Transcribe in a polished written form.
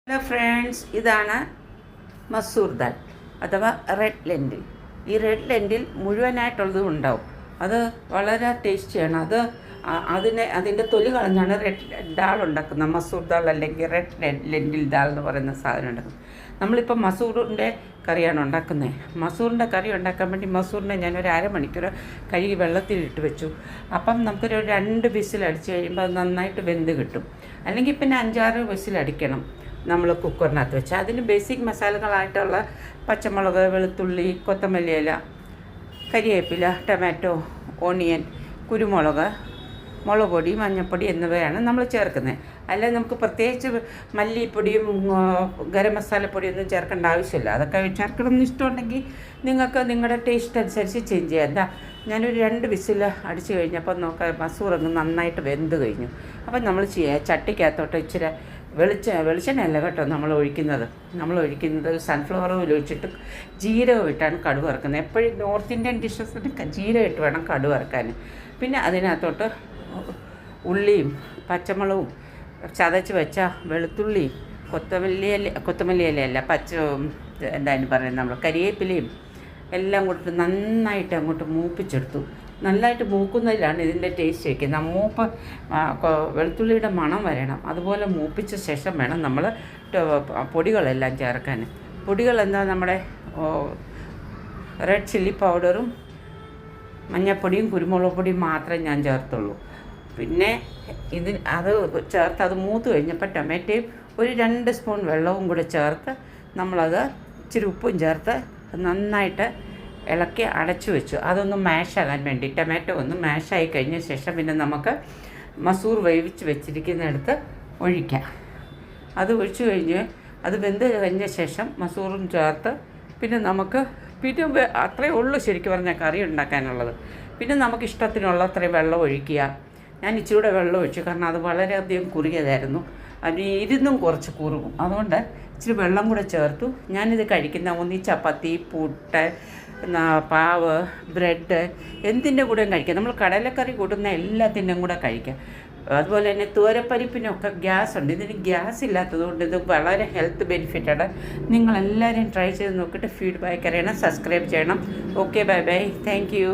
Hello friends, ഇതാണ് മസൂർ ദാൽ അഥവാ red ലെൻറ്റിൽ. ഈ റെഡ് ലെൻറ്റിൽ മുഴുവനായിട്ടുള്ളതും ഉണ്ടാവും. അത് വളരെ ടേസ്റ്റിയാണ്. അതിൻ്റെ തൊലി കളഞ്ഞാണ് റെഡ് ദാൽ ഉണ്ടാക്കുന്നത്. മസൂർ ദാൽ അല്ലെങ്കിൽ റെഡ് ലെൻറ്റിൽ ദാൽ എന്ന് പറയുന്ന സാധനം ഉണ്ടാക്കുന്നത്. നമ്മളിപ്പോൾ മസൂറിൻ്റെ കറിയാണ് ഉണ്ടാക്കുന്നത്. മസൂറിൻ്റെ കറി ഉണ്ടാക്കാൻ വേണ്ടി മസൂറിനെ ഞാനൊരു അരമണിക്കൂർ കഴുകി വെള്ളത്തിലിട്ട് വെച്ചു. അപ്പം നമുക്കൊരു 2 വിസിലടിച്ച് കഴിയുമ്പോൾ അത് നന്നായിട്ട് വെന്ത് കിട്ടും. അല്ലെങ്കിൽ പിന്നെ 5-6 വിസിലടിക്കണം നമ്മൾ കുക്കറിനകത്ത് വെച്ച്. അതിന് ബേസിക് മസാലകളായിട്ടുള്ള പച്ചമുളക്, വെളുത്തുള്ളി, കൊത്തമല്ലി ഇല, കരിവേപ്പില, ടൊമാറ്റോ, ഓണിയൻ, കുരുമുളക്, മുളക് പൊടി, മഞ്ഞൾപ്പൊടി എന്നിവയാണ് നമ്മൾ ചേർക്കുന്നത്. അല്ലെങ്കിൽ നമുക്ക് പ്രത്യേകിച്ച് മല്ലിപ്പൊടിയും ഗരം മസാലപ്പൊടിയൊന്നും ചേർക്കേണ്ട ആവശ്യമില്ല. അതൊക്കെ ചേർക്കണമെന്ന് ഇഷ്ടമുണ്ടെങ്കിൽ നിങ്ങൾക്ക് നിങ്ങളുടെ ടേസ്റ്റ് അനുസരിച്ച് ചേഞ്ച് ചെയ്യാം. എന്താ, ഞാനൊരു 2 വിസിൽ അടിച്ച് കഴിഞ്ഞപ്പോൾ നോക്കാം മസൂറങ്ങ് നന്നായിട്ട് വെന്ത് കഴിഞ്ഞു. അപ്പം നമ്മൾ ചട്ടിക്കകത്തോട്ട് ഇച്ചിരി വെളിച്ചെണ്ണയല്ല കേട്ടോ നമ്മൾ ഒഴിക്കുന്നത് സൺഫ്ലവർ ഓയിൽ ഒഴിച്ചിട്ട് ജീരകം ഇട്ടാണ് കടുക് വറുക്കുന്നത്. എപ്പോഴും നോർത്ത് ഇന്ത്യൻ ഡിഷസിന് ജീരകം ഇട്ട് വേണം കടുക് വറുക്കാൻ. പിന്നെ അതിനകത്തോട്ട് ഉള്ളിയും പച്ചമുളകും ചതച്ച് വെച്ച വെളുത്തുള്ളിയും കൊത്തമല്ലി ഇലയല്ല എന്താണ് പറയുന്നത്, നമ്മൾ കരിവേപ്പിലയും എല്ലാം കൊടുത്ത് നന്നായിട്ട് അങ്ങോട്ട് മൂപ്പിച്ചെടുത്തു. നല്ലതായിട്ട് മൂക്കുന്നതിലാണ് ഇതിൻ്റെ ടേസ്റ്റ് വയ്ക്കുന്നത്. വെളുത്തുള്ളിയുടെ മണം വരണം. അതുപോലെ മൂപ്പിച്ച ശേഷം വേണം നമ്മൾ പൊടികളെല്ലാം ചേർക്കാൻ. പൊടികൾ എന്താ, നമ്മുടെ റെഡ് ചില്ലി പൗഡറും മഞ്ഞൾപ്പൊടിയും കുരുമുളക് പൊടിയും മാത്രമേ ഞാൻ ചേർത്തുള്ളൂ. പിന്നെ അത് ചേർത്ത് അത് മൂത്ത് കഴിഞ്ഞപ്പോൾ ടൊമാറ്റോയും ഒരു 2 സ്പൂൺ വെള്ളവും കൂടെ ചേർത്ത് നമ്മളത് ഇച്ചിരി ഉപ്പും ചേർത്ത് നന്നായിട്ട് ഇളക്കി അടച്ചു വെച്ചു. അതൊന്ന് മാഷാകാൻ വേണ്ടി. ടൊമാറ്റോ ഒന്ന് മാഷായി കഴിഞ്ഞ ശേഷം പിന്നെ നമുക്ക് മസൂർ വേവിച്ച് വെച്ചിരിക്കുന്നിടത്ത് ഒഴിക്കാം. അത് ഒഴിച്ചു കഴിഞ്ഞ് അത് വെന്ത് കഴിഞ്ഞ ശേഷം മസൂറും ചേർത്ത് പിന്നെ അത്രയേ ഉള്ളൂ ശരിക്കും പറഞ്ഞാൽ കറി ഉണ്ടാക്കാനുള്ളത്. പിന്നെ നമുക്ക് ഇഷ്ടത്തിനുള്ള അത്രയും വെള്ളം ഒഴിക്കുക. ഞാൻ ഇച്ചിരി കൂടെ വെള്ളം ഒഴിച്ചു, കാരണം അത് വളരെയധികം കുറുകിയതായിരുന്നു. അതിന് ഇരുന്നും കുറച്ച് കുറുകും. അതുകൊണ്ട് ഇച്ചിരി വെള്ളം കൂടെ ചേർത്തു. ഞാനിത് കഴിക്കുന്ന ഒന്നീ ചപ്പാത്തി, പുട്ട്, പാവ്, ബ്രെഡ് എന്തിൻ്റെ കൂടെയും കഴിക്കാം. നമ്മൾ കടലക്കറി കൂട്ടുന്ന എല്ലാത്തിൻ്റെയും കൂടെ കഴിക്കാം. അതുപോലെ തന്നെ തുവരപ്പരിപ്പിനൊക്കെ ഗ്യാസ് ഉണ്ട്. ഇതിന് ഗ്യാസ് ഇല്ലാത്തതുകൊണ്ട് ഇത് വളരെ ഹെൽത്ത് ബെനിഫിറ്റാണ്. നിങ്ങളെല്ലാവരും ട്രൈ ചെയ്ത് നോക്കിയിട്ട് ഫീഡ്ബാക്ക് അറിയണം. സബ്സ്ക്രൈബ് ചെയ്യണം. Okay, bye bye, thank you.